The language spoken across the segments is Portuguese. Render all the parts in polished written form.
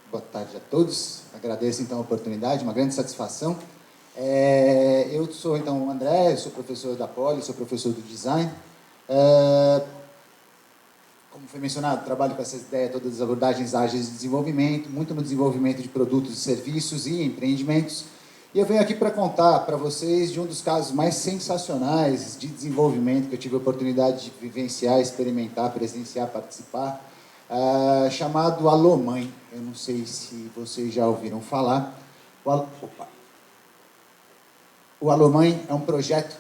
Boa tarde a todos. Agradeço, então, a oportunidade, uma grande satisfação. Eu sou, então, o André, sou professor da Poli, sou professor do Design. Como foi mencionado, trabalho com essa ideia, todas as abordagens ágeis de desenvolvimento, muito no desenvolvimento de produtos e serviços e empreendimentos. E eu venho aqui para contar para vocês de um dos casos mais sensacionais de desenvolvimento que eu tive a oportunidade de vivenciar, experimentar, presenciar, participar, chamado Alô Mãe. Eu não sei se vocês já ouviram falar. O Alô Mãe é um projeto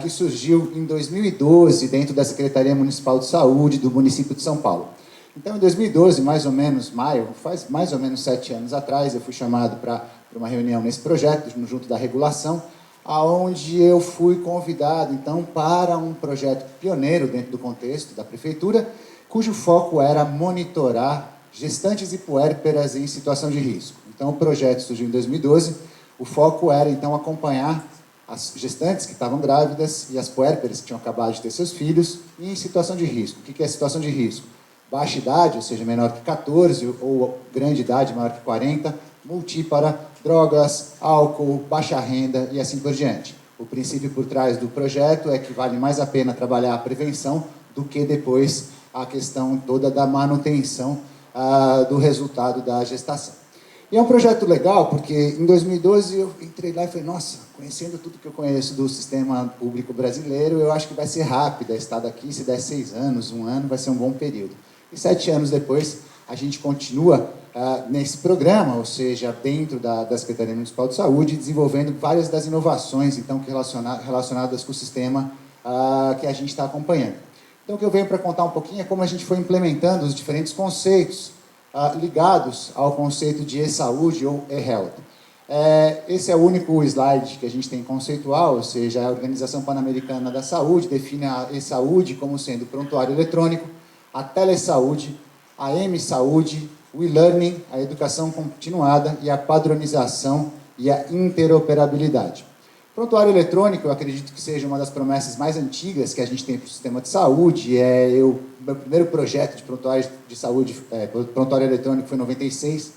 que surgiu em 2012 dentro da Secretaria Municipal de Saúde do município de São Paulo. Então, em 2012, mais ou menos maio, faz mais ou menos 7 anos atrás, eu fui chamado para uma reunião nesse projeto, junto da regulação, aonde eu fui convidado, então, para um projeto pioneiro dentro do contexto da prefeitura, cujo foco era monitorar gestantes e puérperas em situação de risco. Então, o projeto surgiu em 2012, o foco era, então, acompanhar as gestantes que estavam grávidas e as puérperas que tinham acabado de ter seus filhos em situação de risco. O que é situação de risco? Baixa idade, ou seja, menor que 14, ou grande idade, maior que 40, multípara, drogas, álcool, baixa renda e assim por diante. O princípio por trás do projeto é que vale mais a pena trabalhar a prevenção do que depois a questão toda da manutenção do resultado da gestação. E é um projeto legal, porque em 2012 eu entrei lá e falei, nossa, conhecendo tudo que eu conheço do sistema público brasileiro, eu acho que vai ser rápido a estada aqui, se der 6 anos, 1 ano, vai ser um bom período. E 7 anos depois, a gente continua nesse programa, ou seja, dentro da Secretaria Municipal de Saúde, desenvolvendo várias das inovações, então, relacionadas com o sistema que a gente está acompanhando. Então, o que eu venho para contar um pouquinho é como a gente foi implementando os diferentes conceitos ligados ao conceito de e-saúde ou e-health. Esse é o único slide que a gente tem conceitual, ou seja, a Organização Pan-Americana da Saúde define a e-saúde como sendo o prontuário eletrônico, a telesaúde, a M-saúde, o e-learning, a educação continuada e a padronização e a interoperabilidade. Prontuário eletrônico, eu acredito que seja uma das promessas mais antigas que a gente tem para o sistema de saúde. Meu primeiro projeto de prontuário de saúde, prontuário eletrônico, foi em 96,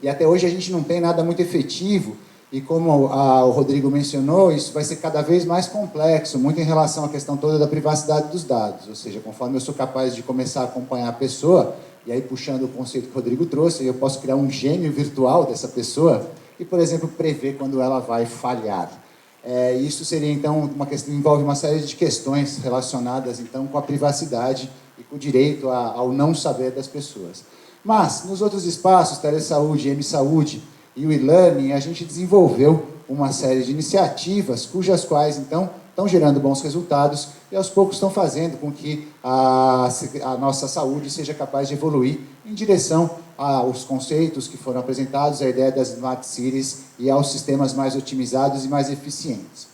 e até hoje a gente não tem nada muito efetivo, e como o Rodrigo mencionou, isso vai ser cada vez mais complexo, muito em relação à questão toda da privacidade dos dados, ou seja, conforme eu sou capaz de começar a acompanhar a pessoa, e aí puxando o conceito que o Rodrigo trouxe, eu posso criar um gênio virtual dessa pessoa, e, por exemplo, prever quando ela vai falhar. Isso seria, então, uma questão, envolve uma série de questões relacionadas, então, com a privacidade e com o direito ao não saber das pessoas. Mas, nos outros espaços, telesaúde, M-saúde e o e-learning, a gente desenvolveu uma série de iniciativas, cujas quais, então, estão gerando bons resultados e, aos poucos, estão fazendo com que a nossa saúde seja capaz de evoluir em direção aos conceitos que foram apresentados, a ideia das Smart Cities e aos sistemas mais otimizados e mais eficientes.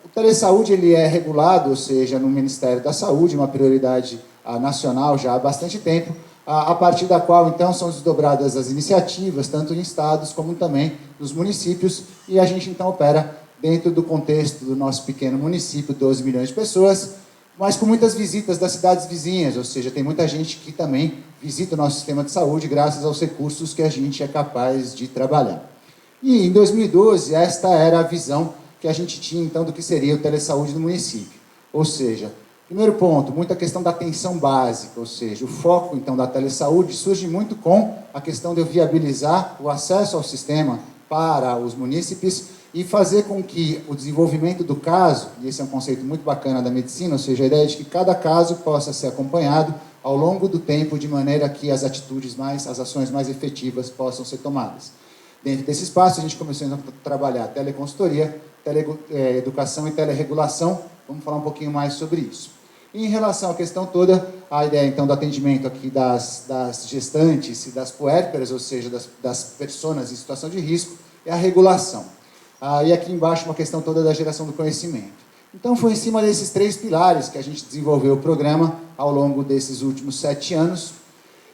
O telesaúde ele é regulado, ou seja, no Ministério da Saúde, uma prioridade nacional já há bastante tempo, a partir da qual, então, são desdobradas as iniciativas, tanto em estados como também nos municípios, e a gente, então, opera dentro do contexto do nosso pequeno município, 12 milhões de pessoas, mas com muitas visitas das cidades vizinhas, ou seja, tem muita gente que também visita o nosso sistema de saúde graças aos recursos que a gente é capaz de trabalhar. E, em 2012, esta era a visão que a gente tinha, então, do que seria o telesaúde no município. Ou seja, primeiro ponto, muita questão da atenção básica, ou seja, o foco, então, da telesaúde surge muito com a questão de eu viabilizar o acesso ao sistema para os munícipes e fazer com que o desenvolvimento do caso, e esse é um conceito muito bacana da medicina, ou seja, a ideia de que cada caso possa ser acompanhado ao longo do tempo, de maneira que as ações mais efetivas possam ser tomadas. Dentro desse espaço, a gente começou a trabalhar teleconsultoria, teleeducação e teleregulação. Vamos falar um pouquinho mais sobre isso. E em relação à questão toda, a ideia, então, do atendimento aqui das gestantes e das puérperas, ou seja, das pessoas em situação de risco, é a regulação. E aqui embaixo uma questão toda da geração do conhecimento. Então, foi em cima desses 3 pilares que a gente desenvolveu o programa ao longo desses últimos 7 anos.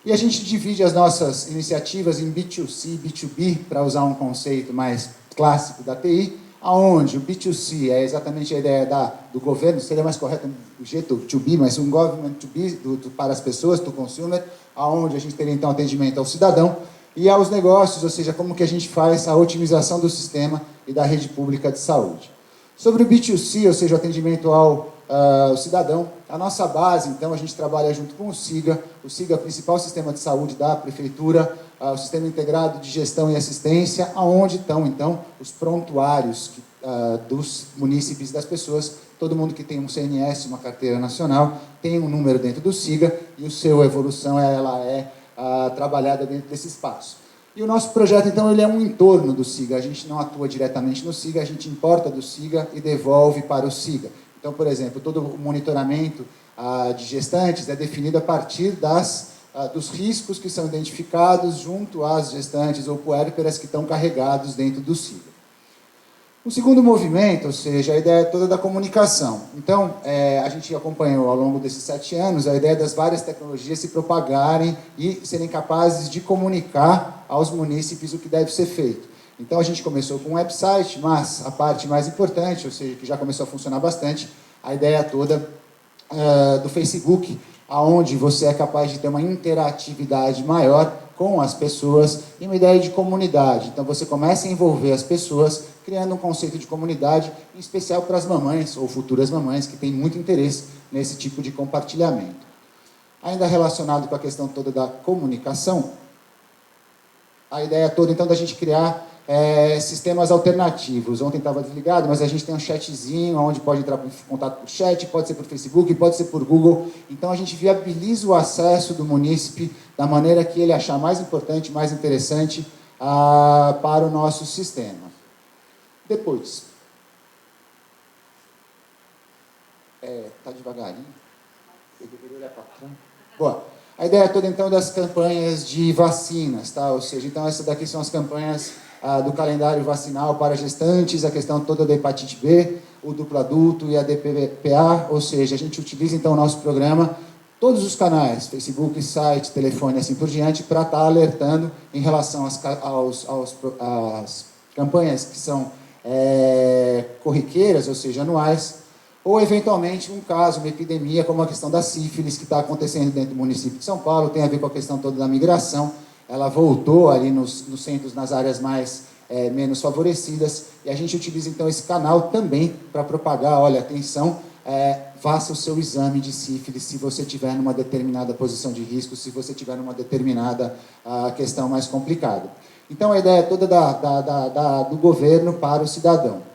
E a gente divide as nossas iniciativas em B2C e B2B, para usar um conceito mais clássico da TI, aonde o B2C é exatamente a ideia do governo, seria mais correto o jeito to be, mas um government to be, para as pessoas, to consumer, aonde a gente teria então atendimento ao cidadão e aos negócios, ou seja, como que a gente faz a otimização do sistema e da rede pública de saúde. Sobre o B2C, ou seja, o atendimento ao cidadão, a nossa base, então, a gente trabalha junto com o SIGA é o principal sistema de saúde da prefeitura, o sistema integrado de gestão e assistência, aonde estão, então, os prontuários dos munícipes e das pessoas, todo mundo que tem um CNS, uma carteira nacional, tem um número dentro do SIGA e a sua evolução ela é trabalhada dentro desse espaço. E o nosso projeto, então, ele é um entorno do SIGA, a gente não atua diretamente no SIGA, a gente importa do SIGA e devolve para o SIGA. Então, por exemplo, todo o monitoramento de gestantes é definido a partir dos riscos que são identificados junto às gestantes ou puérperas que estão carregados dentro do SIGA. O segundo movimento, ou seja, a ideia toda da comunicação. Então, a gente acompanhou ao longo desses 7 anos a ideia das várias tecnologias se propagarem e serem capazes de comunicar aos munícipes o que deve ser feito. Então, a gente começou com um website, mas a parte mais importante, ou seja, que já começou a funcionar bastante, a ideia toda do Facebook, aonde você é capaz de ter uma interatividade maior com as pessoas e uma ideia de comunidade. Então, você começa a envolver as pessoas, criando um conceito de comunidade, em especial para as mamães ou futuras mamães, que têm muito interesse nesse tipo de compartilhamento. Ainda relacionado com a questão toda da comunicação, a ideia toda, então, da gente criar sistemas alternativos. Ontem estava desligado, mas a gente tem um chatzinho, onde pode entrar em contato por chat, pode ser por Facebook, pode ser por Google. Então, a gente viabiliza o acesso do munícipe da maneira que ele achar mais importante, mais interessante para o nosso sistema. Depois. Está devagarinho? Eu deveria olhar para cá. Boa. A ideia toda, então, das campanhas de vacinas, tá? Ou seja, então, essas daqui são as campanhas do calendário vacinal para gestantes, a questão toda da hepatite B, o duplo adulto e a DPPA, ou seja, a gente utiliza, então, o nosso programa, todos os canais, Facebook, site, telefone, assim por diante, para estar alertando em relação às campanhas que são corriqueiras, ou seja, anuais, ou, eventualmente, um caso, uma epidemia, como a questão da sífilis, que está acontecendo dentro do município de São Paulo, tem a ver com a questão toda da migração, ela voltou ali nos centros, nas áreas mais menos favorecidas, e a gente utiliza, então, esse canal também para propagar, olha, atenção, faça o seu exame de sífilis se você tiver numa determinada posição de risco, se você tiver numa determinada questão mais complicada. Então, a ideia toda do governo para o cidadão.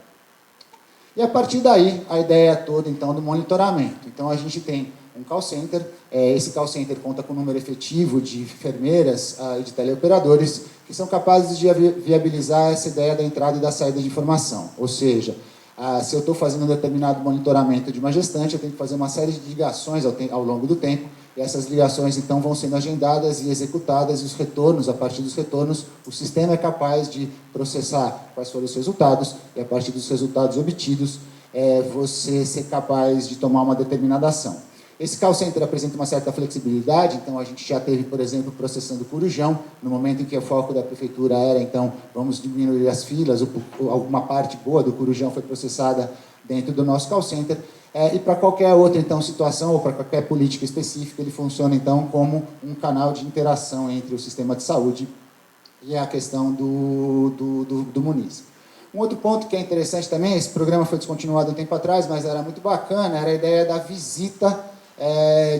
E a partir daí, a ideia toda, então, do monitoramento. Então, a gente tem um call center, esse call center conta com um número efetivo de enfermeiras e de teleoperadores que são capazes de viabilizar essa ideia da entrada e da saída de informação. Ou seja, se eu estou fazendo um determinado monitoramento de uma gestante, eu tenho que fazer uma série de ligações ao longo do tempo, e essas ligações, então, vão sendo agendadas e executadas, e os retornos, a partir dos retornos, o sistema é capaz de processar quais foram os resultados, e a partir dos resultados obtidos, você ser capaz de tomar uma determinada ação. Esse call center apresenta uma certa flexibilidade, então a gente já teve, por exemplo, processando Corujão, no momento em que o foco da prefeitura era, então, vamos diminuir as filas, alguma parte boa do Corujão foi processada dentro do nosso call center, e para qualquer outra, então, situação, ou para qualquer política específica, ele funciona, então, como um canal de interação entre o sistema de saúde e a questão do munícipe. Um outro ponto que é interessante também, esse programa foi descontinuado um tempo atrás, mas era muito bacana, era a ideia da visita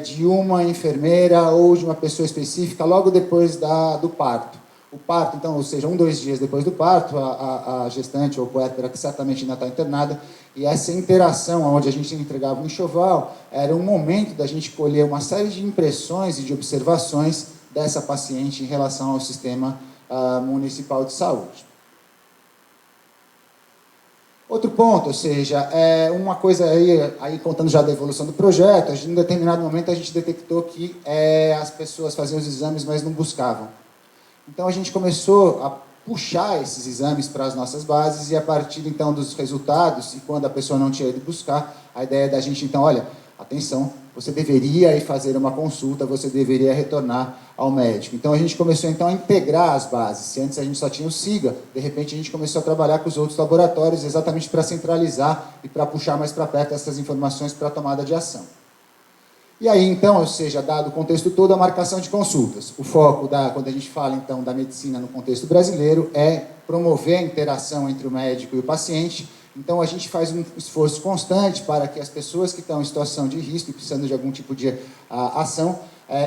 de uma enfermeira ou de uma pessoa específica logo depois do parto. O parto, então, ou seja, 2 dias depois do parto, a gestante ou puérpera, que certamente ainda está internada, e essa interação, onde a gente entregava um enxoval, era um momento da gente colher uma série de impressões e de observações dessa paciente em relação ao sistema municipal de saúde. Outro ponto, ou seja, uma coisa aí contando já da evolução do projeto, em um determinado momento a gente detectou que as pessoas faziam os exames, mas não buscavam. Então a gente começou a puxar esses exames para as nossas bases, e a partir então dos resultados, e quando a pessoa não tinha ido buscar, a ideia da gente então, olha, atenção, você deveria ir fazer uma consulta, você deveria retornar ao médico. Então, a gente começou, então, a integrar as bases. Se antes a gente só tinha o SIGA, de repente a gente começou a trabalhar com os outros laboratórios exatamente para centralizar e para puxar mais para perto essas informações para a tomada de ação. E aí, então, ou seja, dado o contexto todo, a marcação de consultas. O foco, quando a gente fala, então, da medicina no contexto brasileiro, é promover a interação entre o médico e o paciente. Então, a gente faz um esforço constante para que as pessoas que estão em situação de risco e precisando de algum tipo de ação,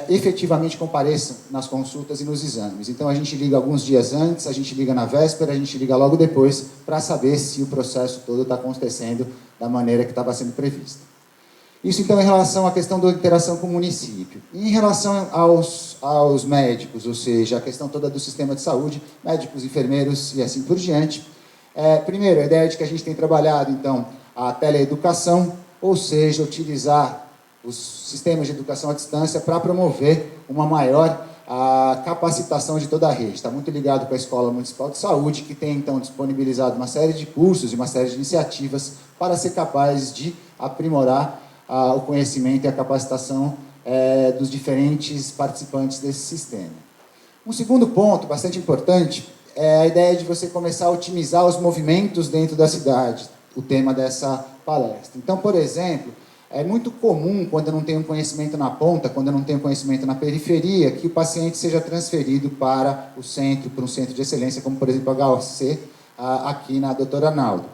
efetivamente compareçam nas consultas e nos exames. Então, a gente liga alguns dias antes, a gente liga na véspera, a gente liga logo depois, para saber se o processo todo está acontecendo da maneira que estava sendo prevista. Isso, então, em relação à questão da interação com o município. Em relação aos médicos, ou seja, a questão toda do sistema de saúde, médicos, enfermeiros e assim por diante. Primeiro, a ideia de que a gente tem trabalhado, então, a teleeducação, ou seja, utilizar os sistemas de educação à distância para promover uma maior capacitação de toda a rede. Está muito ligado com a Escola Municipal de Saúde, que tem, então, disponibilizado uma série de cursos e uma série de iniciativas para ser capaz de aprimorar o conhecimento e a capacitação dos diferentes participantes desse sistema. Um segundo ponto, bastante importante, é a ideia de você começar a otimizar os movimentos dentro da cidade, o tema dessa palestra. Então, por exemplo, é muito comum, quando eu não tenho conhecimento na ponta, quando eu não tenho conhecimento na periferia, que o paciente seja transferido para o centro, para um centro de excelência, como, por exemplo, a HOC, aqui na Doutora Arnaldo.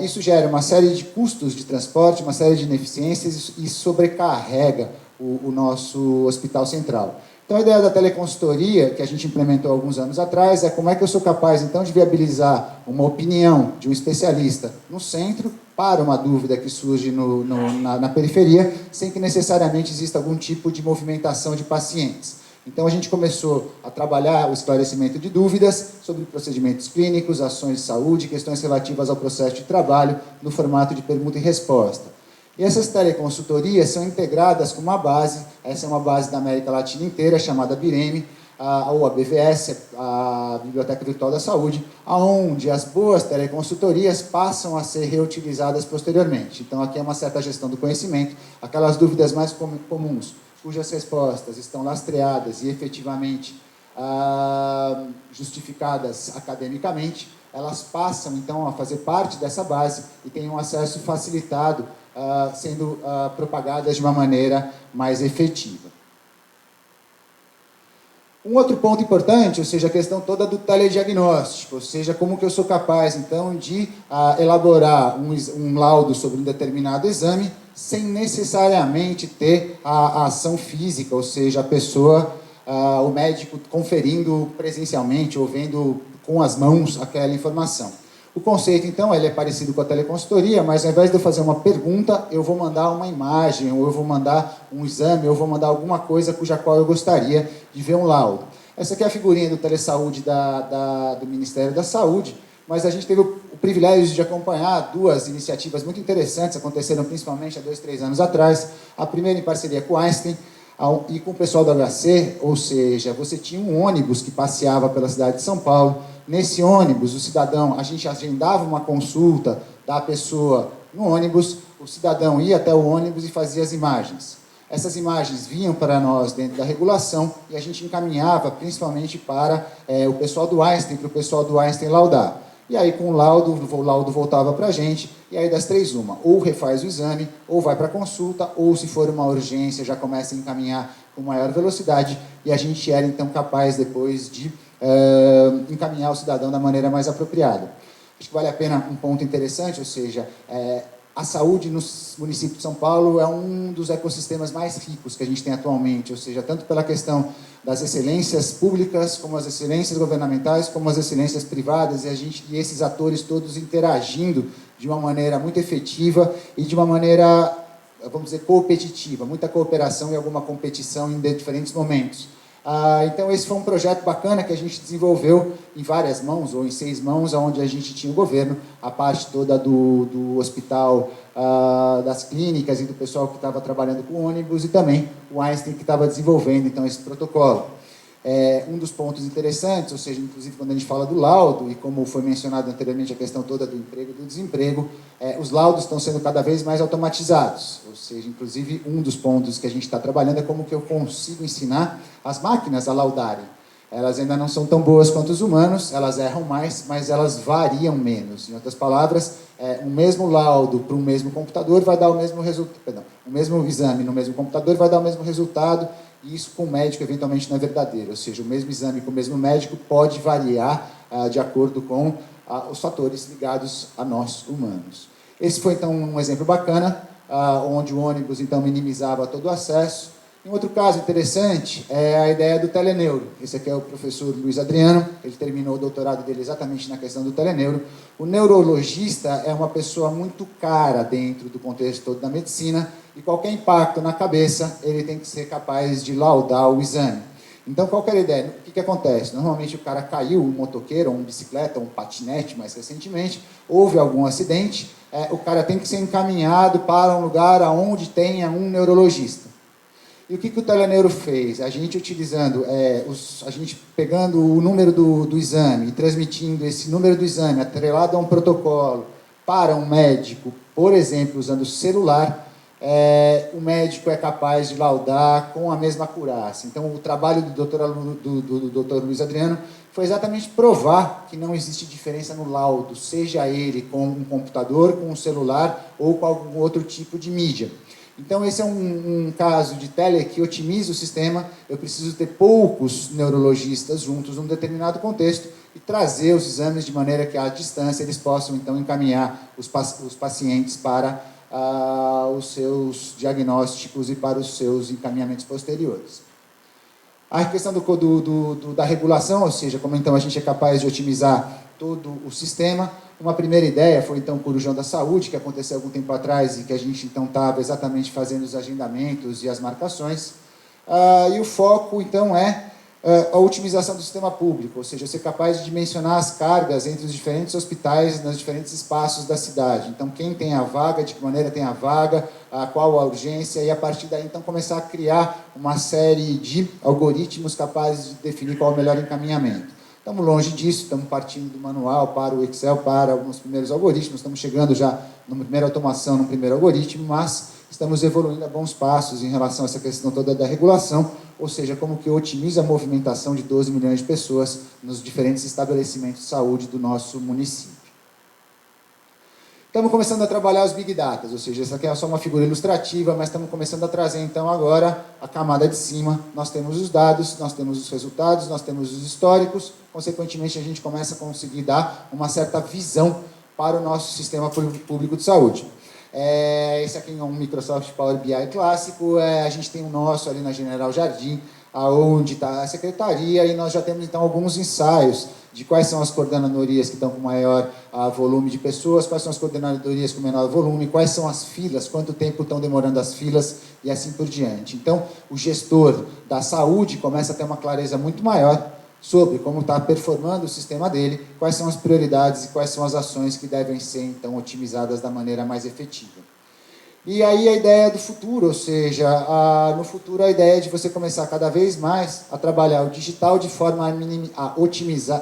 Isso gera uma série de custos de transporte, uma série de ineficiências e sobrecarrega o nosso hospital central. Então, a ideia da teleconsultoria, que a gente implementou alguns anos atrás, é como é que eu sou capaz, então, de viabilizar uma opinião de um especialista no centro para uma dúvida que surge na periferia, sem que necessariamente exista algum tipo de movimentação de pacientes. Então, a gente começou a trabalhar o esclarecimento de dúvidas sobre procedimentos clínicos, ações de saúde, questões relativas ao processo de trabalho, no formato de pergunta e resposta. E essas teleconsultorias são integradas com uma base, essa é uma base da América Latina inteira, chamada BIREME, ou a BVS, a Biblioteca Virtual da Saúde, onde as boas teleconsultorias passam a ser reutilizadas posteriormente. Então, aqui é uma certa gestão do conhecimento, aquelas dúvidas mais comuns, cujas respostas estão lastreadas e efetivamente justificadas academicamente, elas passam, então, a fazer parte dessa base e têm um acesso facilitado, sendo propagadas de uma maneira mais efetiva. Um outro ponto importante, ou seja, a questão toda do telediagnóstico, ou seja, como que eu sou capaz, então, de elaborar um laudo sobre um determinado exame sem necessariamente ter a ação física, ou seja, a pessoa, o médico conferindo presencialmente ou vendo com as mãos aquela informação. O conceito, então, ele é parecido com a teleconsultoria, mas ao invés de eu fazer uma pergunta, eu vou mandar uma imagem, ou eu vou mandar um exame, ou eu vou mandar alguma coisa cuja qual eu gostaria de ver um laudo. Essa aqui é a figurinha do Telesaúde do Ministério da Saúde, mas a gente teve o privilégio de acompanhar duas iniciativas muito interessantes, aconteceram principalmente há 2, 3 anos atrás. A primeira em parceria com o Einstein e com o pessoal do HC, ou seja, você tinha um ônibus que passeava pela cidade de São Paulo. Nesse ônibus, o cidadão, a gente agendava uma consulta da pessoa no ônibus, o cidadão ia até o ônibus e fazia as imagens. Essas imagens vinham para nós dentro da regulação e a gente encaminhava principalmente para o pessoal do Einstein, para o pessoal do Einstein laudar. E aí, com o laudo voltava para a gente, e aí das 3, uma, ou refaz o exame, ou vai para a consulta, ou se for uma urgência, já começa a encaminhar com maior velocidade, e a gente era, então, capaz, depois de encaminhar o cidadão da maneira mais apropriada. Acho que vale a pena um ponto interessante, ou seja, a saúde no município de São Paulo é um dos ecossistemas mais ricos que a gente tem atualmente, ou seja, tanto pela questão das excelências públicas, como as excelências governamentais, como as excelências privadas, e esses atores todos interagindo de uma maneira muito efetiva e de uma maneira, vamos dizer, competitiva, muita cooperação e alguma competição em diferentes momentos. Então, esse foi um projeto bacana que a gente desenvolveu em várias mãos, ou em 6 mãos, onde a gente tinha o governo, a parte toda do hospital, das clínicas e do pessoal que estava trabalhando com ônibus, e também o Einstein que estava desenvolvendo, então, esse protocolo. Um dos pontos interessantes, ou seja, inclusive quando a gente fala do laudo, e como foi mencionado anteriormente a questão toda do emprego e do desemprego, os laudos estão sendo cada vez mais automatizados, ou seja, inclusive um dos pontos que a gente está trabalhando é como que eu consigo ensinar as máquinas a laudarem. Elas ainda não são tão boas quanto os humanos, elas erram mais, mas elas variam menos. Em outras palavras, o mesmo laudo para o mesmo computador vai dar o mesmo resultado, perdão, o mesmo exame no mesmo computador vai dar o mesmo resultado, e isso com o médico eventualmente não é verdadeiro, ou seja, o mesmo exame com o mesmo médico pode variar de acordo com os fatores ligados a nós humanos. Esse foi então um exemplo bacana, onde o ônibus então minimizava todo o acesso. Um outro caso interessante é a ideia do teleneuro. Esse aqui é o professor Luiz Adriano, ele terminou o doutorado dele exatamente na questão do teleneuro. O neurologista é uma pessoa muito cara dentro do contexto todo da medicina, e qualquer impacto na cabeça, ele tem que ser capaz de laudar o exame. Então, qual que era a ideia? O que acontece? Normalmente o cara caiu, um motoqueiro, ou uma bicicleta, ou um patinete, mais recentemente, houve algum acidente, o cara tem que ser encaminhado para um lugar onde tenha um neurologista. E o que o teleneuro fez? A gente utilizando, a gente pegando o número do exame e transmitindo esse número do exame atrelado a um protocolo para um médico, por exemplo, usando o celular, o médico é capaz de laudar com a mesma acurácia. Então, o trabalho do Dr. Luiz Adriano foi exatamente provar que não existe diferença no laudo, seja ele com um computador, com um celular ou com algum outro tipo de mídia. Então, esse é um caso de tele que otimiza o sistema. Eu preciso ter poucos neurologistas juntos num determinado contexto e trazer os exames de maneira que, à distância, eles possam, então, encaminhar os pacientes para os seus diagnósticos e para os seus encaminhamentos posteriores. A questão da regulação, ou seja, como, então, a gente é capaz de otimizar todo o sistema. Uma primeira ideia foi, então, o Corujão da Saúde, que aconteceu algum tempo atrás e que a gente, então, estava exatamente fazendo os agendamentos e as marcações. E o foco, então, é a otimização do sistema público, ou seja, ser capaz de dimensionar as cargas entre os diferentes hospitais nos diferentes espaços da cidade. Então, quem tem a vaga, de que maneira tem a vaga, qual a urgência, e a partir daí, então, começar a criar uma série de algoritmos capazes de definir qual é o melhor encaminhamento. Estamos longe disso, estamos partindo do manual para o Excel, para alguns primeiros algoritmos, estamos chegando já numa primeira automação, num primeiro algoritmo, mas estamos evoluindo a bons passos em relação a essa questão toda da regulação, ou seja, como que otimiza a movimentação de 12 milhões de pessoas nos diferentes estabelecimentos de saúde do nosso município. Estamos começando a trabalhar os Big Data, ou seja, essa aqui é só uma figura ilustrativa, mas estamos começando a trazer, então, agora a camada de cima. Nós temos os dados, nós temos os resultados, nós temos os históricos, consequentemente, a gente começa a conseguir dar uma certa visão para o nosso sistema público de saúde. Esse aqui é um Microsoft Power BI clássico, a gente tem o nosso ali na General Jardim, aonde está a secretaria, e nós já temos, então, alguns ensaios de quais são as coordenadorias que estão com maior volume de pessoas, quais são as coordenadorias com menor volume, quais são as filas, quanto tempo estão demorando as filas e assim por diante. Então, o gestor da saúde começa a ter uma clareza muito maior sobre como está performando o sistema dele, quais são as prioridades e quais são as ações que devem ser, então, otimizadas da maneira mais efetiva. E aí a ideia do futuro, ou seja, no futuro a ideia é de você começar cada vez mais a trabalhar o digital de forma a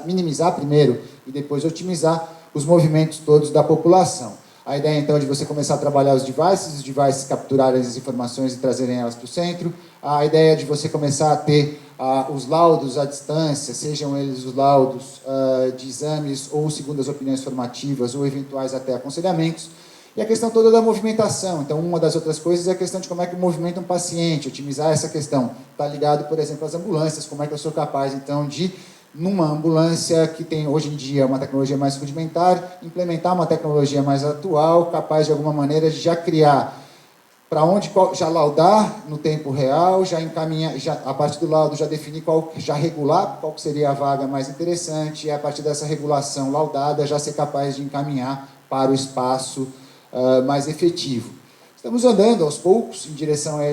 minimizar primeiro e depois otimizar os movimentos todos da população. A ideia, então, é de você começar a trabalhar os devices capturarem as informações e trazerem elas para o centro. A ideia é de você começar a ter os laudos à distância, sejam eles os laudos de exames ou segundo as opiniões formativas ou eventuais até aconselhamentos. E a questão toda da movimentação. Então, uma das outras coisas é a questão de como é que movimenta um paciente, otimizar essa questão. Está ligado, por exemplo, às ambulâncias, como é que eu sou capaz, então, de, numa ambulância que tem, hoje em dia, uma tecnologia mais rudimentar, implementar uma tecnologia mais atual, capaz, de alguma maneira, de já criar para onde, já laudar no tempo real, já encaminhar, a partir do laudo, já definir já regular qual seria a vaga mais interessante, e a partir dessa regulação laudada, já ser capaz de encaminhar para o espaço mais efetivo. Estamos andando aos poucos em direção a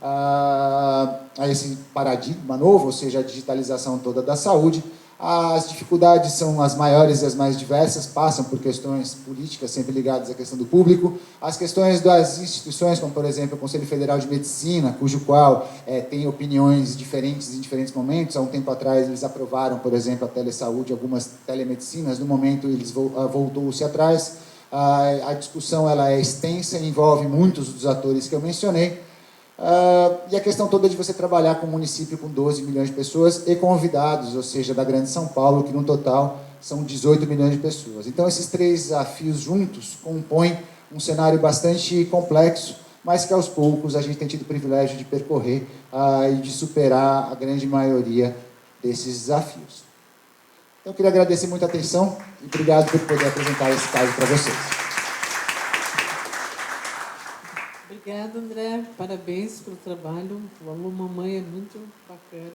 a esse paradigma novo, ou seja, a digitalização toda da saúde. As dificuldades são as maiores e as mais diversas, passam por questões políticas sempre ligadas à questão do público, as questões das instituições, como por exemplo o Conselho Federal de Medicina, cujo qual tem opiniões diferentes em diferentes momentos. Há um tempo atrás eles aprovaram, por exemplo, a telesaúde, algumas telemedicinas, no momento eles voltou-se atrás. A discussão ela é extensa e envolve muitos dos atores que eu mencionei. E a questão toda de você trabalhar com um município com 12 milhões de pessoas e convidados, ou seja, da Grande São Paulo, que no total são 18 milhões de pessoas. Então, esses três desafios juntos compõem um cenário bastante complexo, mas que aos poucos a gente tem tido o privilégio de percorrer e de superar a grande maioria desses desafios. Então, eu queria agradecer muito a atenção e obrigado por poder apresentar esse caso para vocês. Obrigada, André. Parabéns pelo trabalho. O Alô Mamãe é muito bacana.